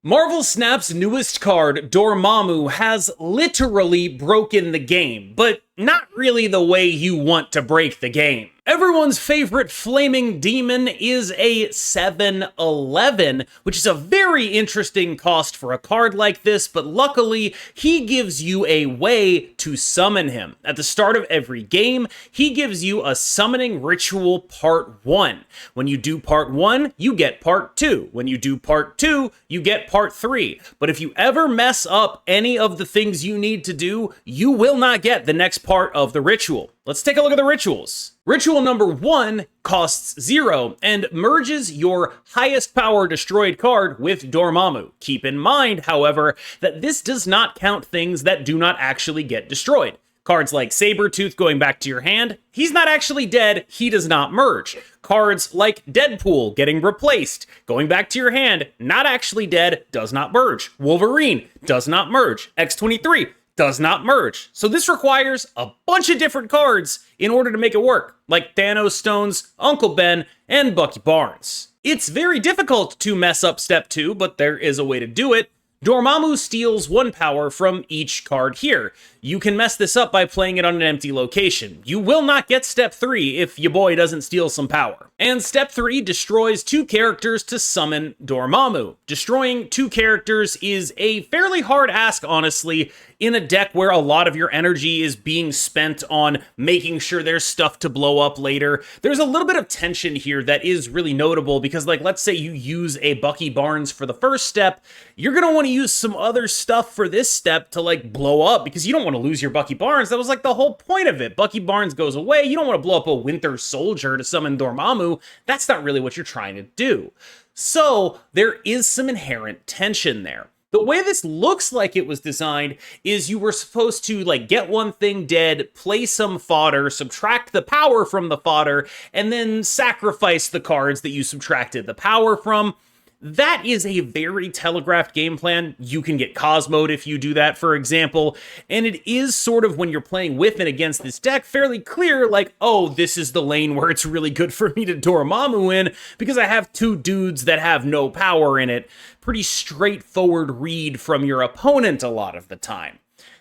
Marvel Snap's newest card, Dormammu, has literally broken the game, but not really the way you want to break the game. Everyone's favorite flaming demon is a 7/11, which is a very interesting cost for a card like this, but luckily, he gives you a way to summon him. At the start of every game, he gives you a summoning ritual part 1. When you do part 1, you get part 2. When you do part 2, you get part 3. But if you ever mess up any of the things you need to do, you will not get the next part of the ritual. Let's take a look at the rituals. Ritual number 1 costs 0 and merges your highest power destroyed card with Dormammu. Keep in mind, however, that this does not count things that do not actually get destroyed. Cards like Sabretooth going back to your hand, he's not actually dead, he does not merge. Cards like Deadpool getting replaced, going back to your hand, not actually dead, does not merge. Wolverine does not merge. X-23 does not merge. So this requires a bunch of different cards in order to make it work, like Thanos Stones, Uncle Ben, and Bucky Barnes. It's very difficult to mess up step 2, but there is a way to do it. Dormammu steals 1 power from each card here. You can mess this up by playing it on an empty location. You will not get step 3 if your boy doesn't steal some power. And step 3 destroys 2 characters to summon Dormammu. Destroying 2 characters is a fairly hard ask, honestly, in a deck where a lot of your energy is being spent on making sure there's stuff to blow up later. There's a little bit of tension here that is really notable because, like, let's say you use a Bucky Barnes for the first step, you're gonna want to use some other stuff for this step to, like, blow up because you don't want to lose your Bucky Barnes. That was, like, the whole point of it. Bucky Barnes goes away, you don't want to blow up a Winter Soldier to summon Dormammu. That's not really what you're trying to do. So there is some inherent tension there. The way this looks like it was designed is you were supposed to, like, get one thing dead, play some fodder, subtract the power from the fodder, and then sacrifice the cards that you subtracted the power from. That is a very telegraphed game plan. You can get Cosmo'd if you do that, for example, and it is sort of, when you're playing with and against this deck, fairly clear, like, oh, this is the lane where it's really good for me to Dormammu in, because I have 2 dudes that have no power in it. Pretty straightforward read from your opponent a lot of the time.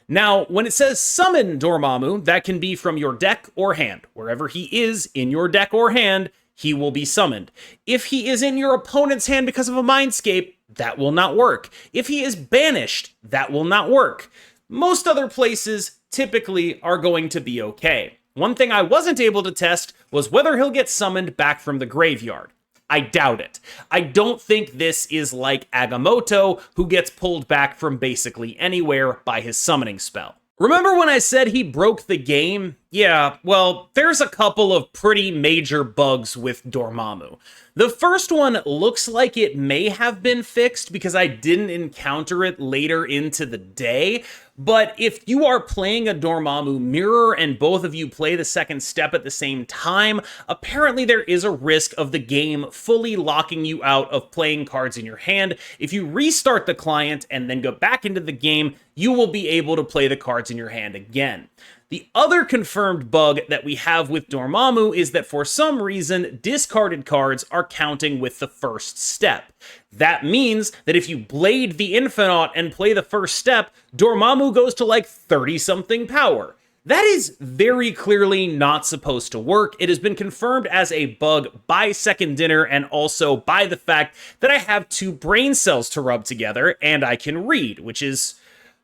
Now, when it says summon Dormammu, that can be from your deck or hand. Wherever he is in your deck or hand, he will be summoned. If he is in your opponent's hand because of a Mindscape, that will not work. If he is banished, that will not work. Most other places typically are going to be okay. One thing I wasn't able to test was whether he'll get summoned back from the graveyard. I doubt it. I don't think this is like Agamotto, who gets pulled back from basically anywhere by his summoning spell. Remember when I said he broke the game? Yeah, well, there's a couple of pretty major bugs with Dormammu. The first one looks like it may have been fixed because I didn't encounter it later into the day, but if you are playing a Dormammu mirror and both of you play the second step at the same time, apparently there is a risk of the game fully locking you out of playing cards in your hand. If you restart the client and then go back into the game, you will be able to play the cards in your hand again. The other confirmed bug that we have with Dormammu is that for some reason, discarded cards are counting with the first step. That means that if you Blade the Infinite and play the first step, Dormammu goes to like 30-something power. That is very clearly not supposed to work. It has been confirmed as a bug by Second Dinner and also by the fact that I have 2 brain cells to rub together and I can read, which is,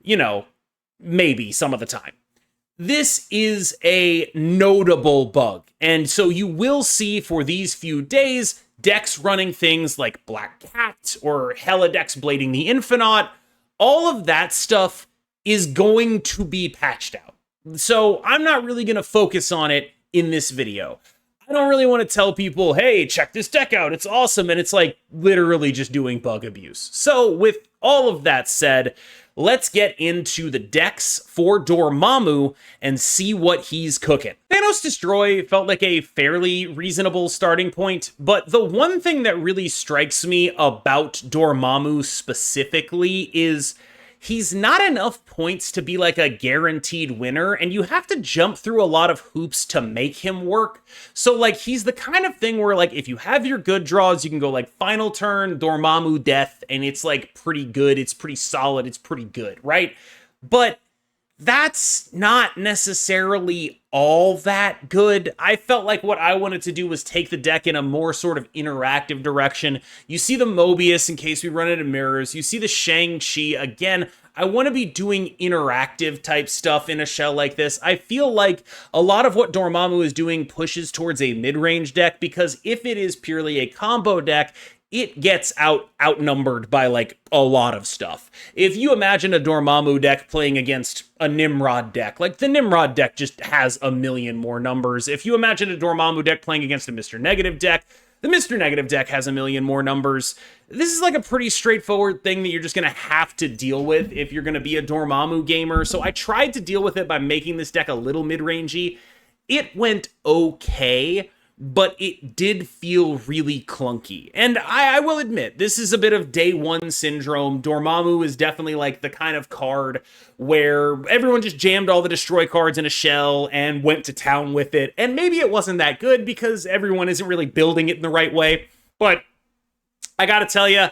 you know, maybe some of the time. This is a notable bug, and so you will see for these few days decks running things like Black Cat or Hella decks blading the Infinite. All of that stuff is going to be patched out. So I'm not really going to focus on it in this video. I don't really want to tell people, hey, check this deck out, it's awesome, and it's like literally just doing bug abuse. So with all of that said, let's get into the decks for Dormammu and see what he's cooking. Thanos Destroy felt like a fairly reasonable starting point, but the one thing that really strikes me about Dormammu specifically is he's not enough points to be like a guaranteed winner, and you have to jump through a lot of hoops to make him work. So like he's the kind of thing where like if you have your good draws, you can go like final turn, Dormammu Death, and it's like pretty good, it's pretty solid, it's pretty good, right? But that's not necessarily all that good. I felt like what I wanted to do was take the deck in a more sort of interactive direction. You see the Mobius in case we run into mirrors. You see the Shang-Chi. Again, I want to be doing interactive type stuff in a shell like this. I feel like a lot of what Dormammu is doing pushes towards a mid-range deck, because if it is purely a combo deck, it gets outnumbered by like a lot of stuff. If you imagine a Dormammu deck playing against a Nimrod deck, like the Nimrod deck just has a million more numbers. If you imagine a Dormammu deck playing against a Mr. Negative deck, the Mr. Negative deck has a million more numbers. This is like a pretty straightforward thing that you're just going to have to deal with if you're going to be a Dormammu gamer. So I tried to deal with it by making this deck a little mid-rangey. It went okay, but it did feel really clunky. And I will admit, this is a bit of day one syndrome. Dormammu is definitely like the kind of card where everyone just jammed all the destroy cards in a shell and went to town with it. And maybe it wasn't that good because everyone isn't really building it in the right way. But I gotta tell you,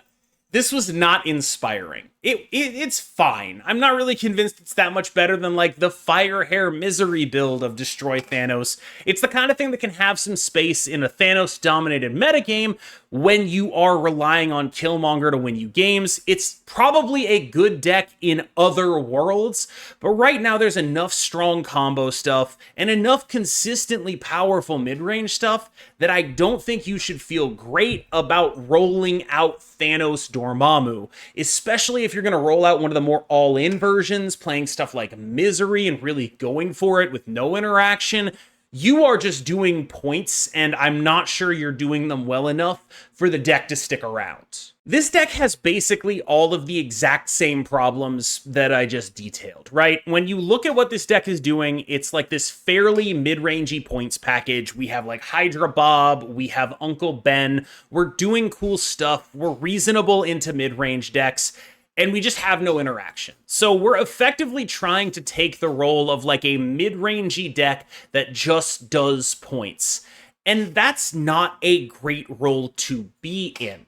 this was not inspiring. It's fine. I'm not really convinced it's that much better than like the Fire Hair Misery build of Destroy Thanos. It's the kind of thing that can have some space in a Thanos-dominated metagame when you are relying on Killmonger to win you games. It's probably a good deck in other worlds, but right now there's enough strong combo stuff and enough consistently powerful mid-range stuff that I don't think you should feel great about rolling out Thanos Dormammu, especially if you're going to roll out one of the more all-in versions, playing stuff like Misery and really going for it with no interaction. You are just doing points, and I'm not sure you're doing them well enough for the deck to stick around. This deck has basically all of the exact same problems that I just detailed, right? When you look at what this deck is doing, it's like this fairly mid-rangey points package. We have like Hydra Bob, we have Uncle Ben, we're doing cool stuff, we're reasonable into mid-range decks, and we just have no interaction. So we're effectively trying to take the role of like a mid-rangey deck that just does points. And that's not a great role to be in.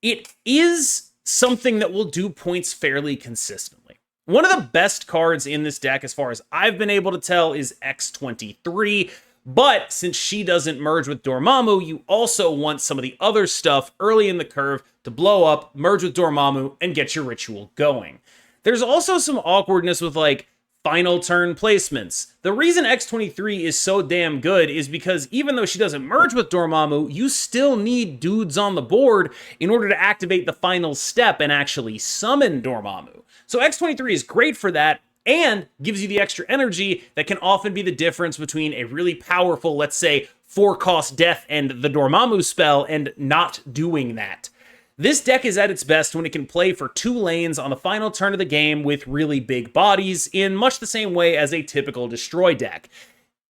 It is something that will do points fairly consistently. One of the best cards in this deck, as far as I've been able to tell, is X-23. But since she doesn't merge with Dormammu, you also want some of the other stuff early in the curve to blow up, merge with Dormammu, and get your ritual going. There's also some awkwardness with like final turn placements. The reason X-23 is so damn good is because even though she doesn't merge with Dormammu, you still need dudes on the board in order to activate the final step and actually summon Dormammu. So X-23 is great for that, and gives you the extra energy that can often be the difference between a really powerful, let's say, 4-cost death and the Dormammu spell and not doing that. This deck is at its best when it can play for 2 lanes on the final turn of the game with really big bodies in much the same way as a typical destroy deck.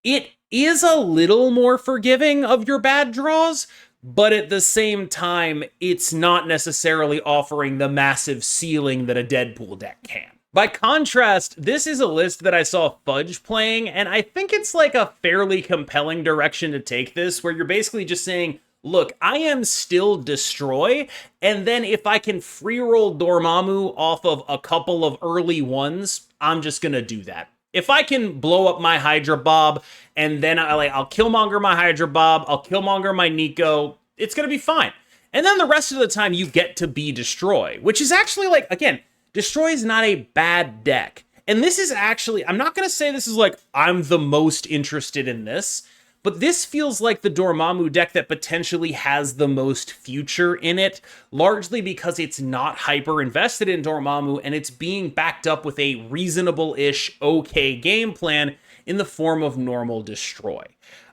It is a little more forgiving of your bad draws, but at the same time, it's not necessarily offering the massive ceiling that a Deadpool deck can. By contrast, this is a list that I saw Fudge playing, and I think it's like a fairly compelling direction to take this, where you're basically just saying, look, I am still Destroy, and then if I can free roll Dormammu off of a couple of early ones, I'm just gonna do that. If I can blow up my Hydra Bob, and then I'll Killmonger my Hydra Bob, I'll Killmonger my Nico, it's gonna be fine. And then the rest of the time you get to be Destroy, which is actually like, again, Destroy is not a bad deck. And this is actually, I'm not going to say this is like, I'm the most interested in this, but this feels like the Dormammu deck that potentially has the most future in it, largely because it's not hyper invested in Dormammu and it's being backed up with a reasonable-ish okay game plan in the form of normal Destroy.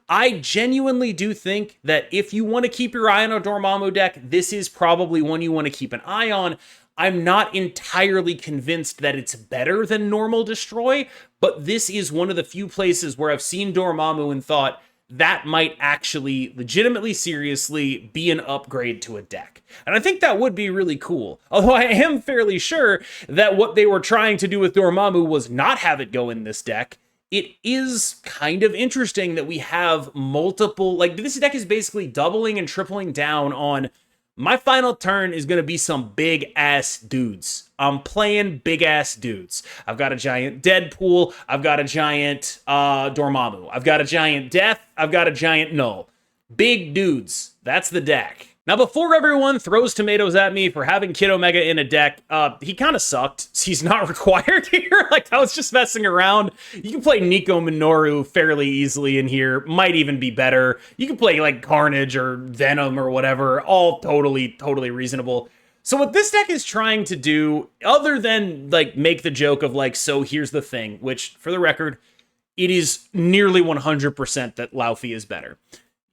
I genuinely do think that if you want to keep your eye on a Dormammu deck, this is probably one you want to keep an eye on. I'm not entirely convinced that it's better than normal Destroy, but this is one of the few places where I've seen Dormammu and thought, that might actually legitimately, seriously be an upgrade to a deck. And I think that would be really cool. Although I am fairly sure that what they were trying to do with Dormammu was not have it go in this deck. It is kind of interesting that we have multiple, like this deck is basically doubling and tripling down on my final turn is going to be some big ass dudes. I'm playing big ass dudes. I've got a giant Deadpool. I've got a giant Dormammu. I've got a giant Death. I've got a giant Null. Big dudes. That's the deck. Now, before everyone throws tomatoes at me for having Kid Omega in a deck, he kind of sucked. He's not required here. Like, I was just messing around. You can play Nico Minoru fairly easily in here. Might even be better. You can play, like, Carnage or Venom or whatever. All totally reasonable. So what this deck is trying to do, other than, like, make the joke of, like, so here's the thing, which, for the record, it is nearly 100% that Lefay is better.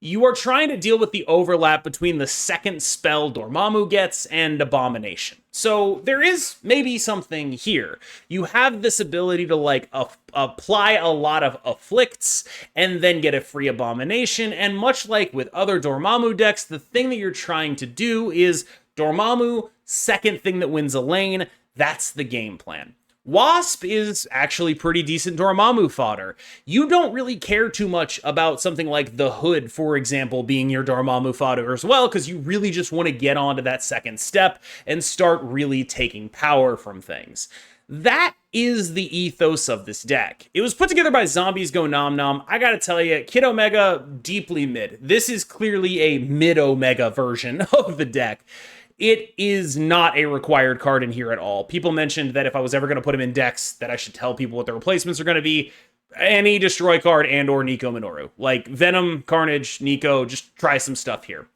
You are trying to deal with the overlap between the second spell Dormammu gets and Abomination. So there is maybe something here. You have this ability to like apply a lot of afflicts and then get a free Abomination. And much like with other Dormammu decks, the thing that you're trying to do is Dormammu, second thing that wins a lane. That's the game plan. Wasp is actually pretty decent Dormammu fodder. You don't really care too much about something like the Hood, for example, being your Dormammu fodder as well, because you really just want to get onto that second step and start really taking power from things. That is the ethos of this deck. It was put together by Zombies Go Nom Nom. I gotta tell you, Kid Omega, deeply mid. This is clearly a mid-Omega version of the deck. It is not a required card in here at all. People mentioned that if I was ever going to put him in decks, that I should tell people what the replacements are going to be. Any Destroy card and or Nico Minoru. Like Venom, Carnage, Nico, just try some stuff here.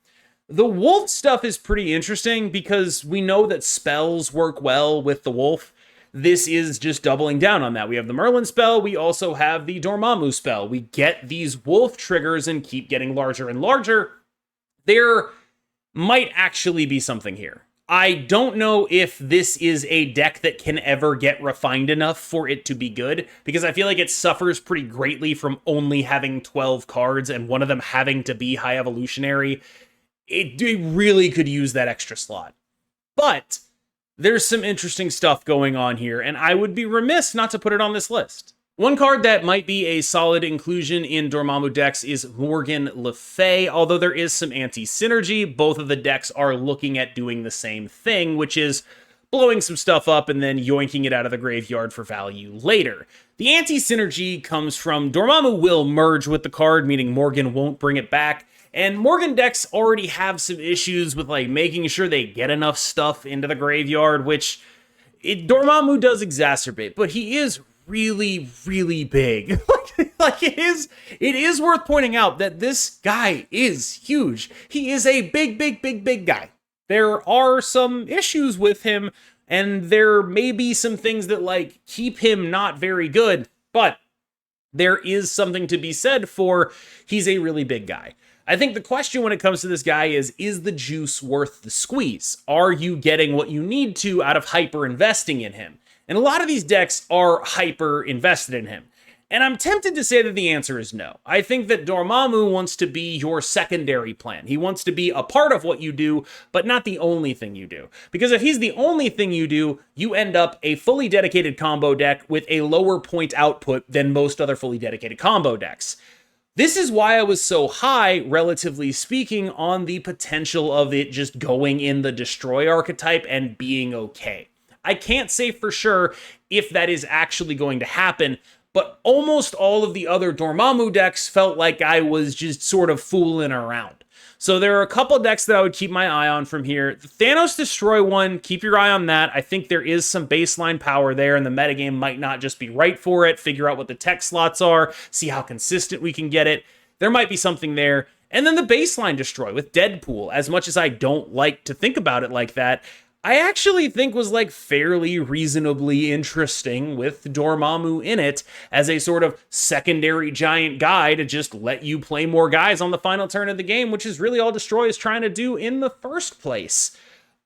The Wolf stuff is pretty interesting because we know that spells work well with the Wolf. This is just doubling down on that. We have the Merlin spell. We also have the Dormammu spell. We get these Wolf triggers and keep getting larger and larger. They're might actually be something here. I don't know if this is a deck that can ever get refined enough for it to be good, because I feel like it suffers pretty greatly from only having 12 cards and one of them having to be high evolutionary. It really could use that extra slot. But there's some interesting stuff going on here, and I would be remiss not to put it on this list. One card that might be a solid inclusion in Dormammu decks is Morgan Lefay, although there is some anti-synergy. Both of the decks are looking at doing the same thing, which is blowing some stuff up and then yoinking it out of the graveyard for value later. The anti-synergy comes from Dormammu will merge with the card, meaning Morgan won't bring it back. And Morgan decks already have some issues with like making sure they get enough stuff into the graveyard, which Dormammu does exacerbate, but he is really big. Like it is worth pointing out that this guy is huge. He is a big guy. There are some issues with him, and there may be some things that like keep him not very good, but there is something to be said for he's a really big guy. I think the question when it comes to this guy is the juice worth the squeeze? Are you getting what you need to out of hyper investing in him? And a lot of these decks are hyper invested in him. And I'm tempted to say that the answer is no. I think that Dormammu wants to be your secondary plan. He wants to be a part of what you do, but not the only thing you do. Because if he's the only thing you do, you end up a fully dedicated combo deck with a lower point output than most other fully dedicated combo decks. This is why I was so high, relatively speaking, on the potential of it just going in the Destroy archetype and being okay. I can't say for sure if that is actually going to happen, but almost all of the other Dormammu decks felt like I was just sort of fooling around. So there are a couple decks that I would keep my eye on from here. The Thanos Destroy one, keep your eye on that. I think there is some baseline power there, and the metagame might not just be right for it. Figure out what the tech slots are, see how consistent we can get it. There might be something there. And then the baseline Destroy with Deadpool, as much as I don't like to think about it like that, I actually think was like fairly reasonably interesting with Dormammu in it as a sort of secondary giant guy to just let you play more guys on the final turn of the game, which is really all Destroy is trying to do in the first place.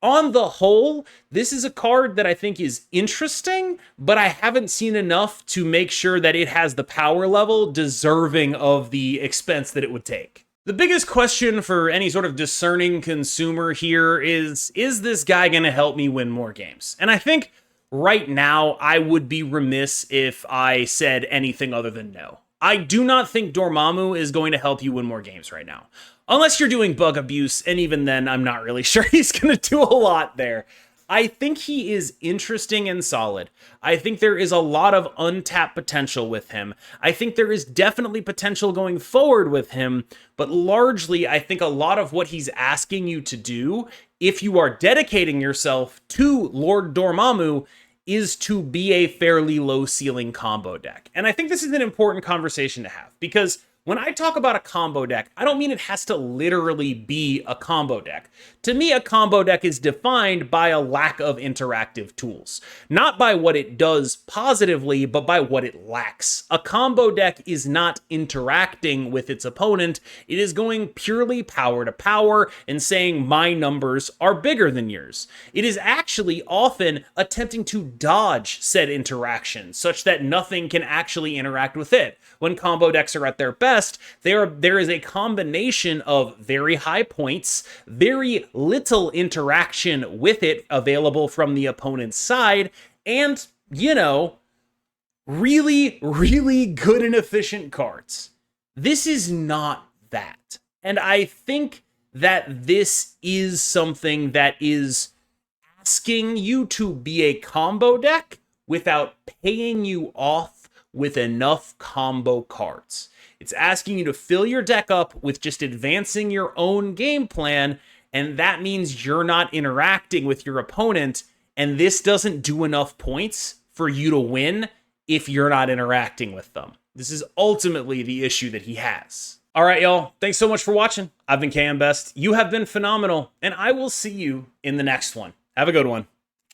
On the whole, this is a card that I think is interesting, but I haven't seen enough to make sure that it has the power level deserving of the expense that it would take. The biggest question for any sort of discerning consumer here is this guy going to help me win more games? And I think right now I would be remiss if I said anything other than no. I do not think Dormammu is going to help you win more games right now. Unless you're doing bug abuse, and even then, I'm not really sure he's going to do a lot there. I think he is interesting and solid. I think there is a lot of untapped potential with him. I think there is definitely potential going forward with him, but largely, I think a lot of what he's asking you to do, if you are dedicating yourself to Lord Dormammu, is to be a fairly low ceiling combo deck. And I think this is an important conversation to have, because when I talk about a combo deck, I don't mean it has to literally be a combo deck. To me, a combo deck is defined by a lack of interactive tools. Not by what it does positively, but by what it lacks. A combo deck is not interacting with its opponent. It is going purely power to power and saying my numbers are bigger than yours. It is actually often attempting to dodge said interaction such that nothing can actually interact with it. When combo decks are at their best, there is a combination of very high points, very little interaction with it available from the opponent's side, and, really, really good and efficient cards. This is not that. And I think that this is something that is asking you to be a combo deck without paying you off with enough combo cards. It's asking you to fill your deck up with just advancing your own game plan, and that means you're not interacting with your opponent, and this doesn't do enough points for you to win if you're not interacting with them. This is ultimately the issue that he has. All right, y'all. Thanks so much for watching. I've been KMBest. You have been phenomenal, and I will see you in the next one. Have a good one.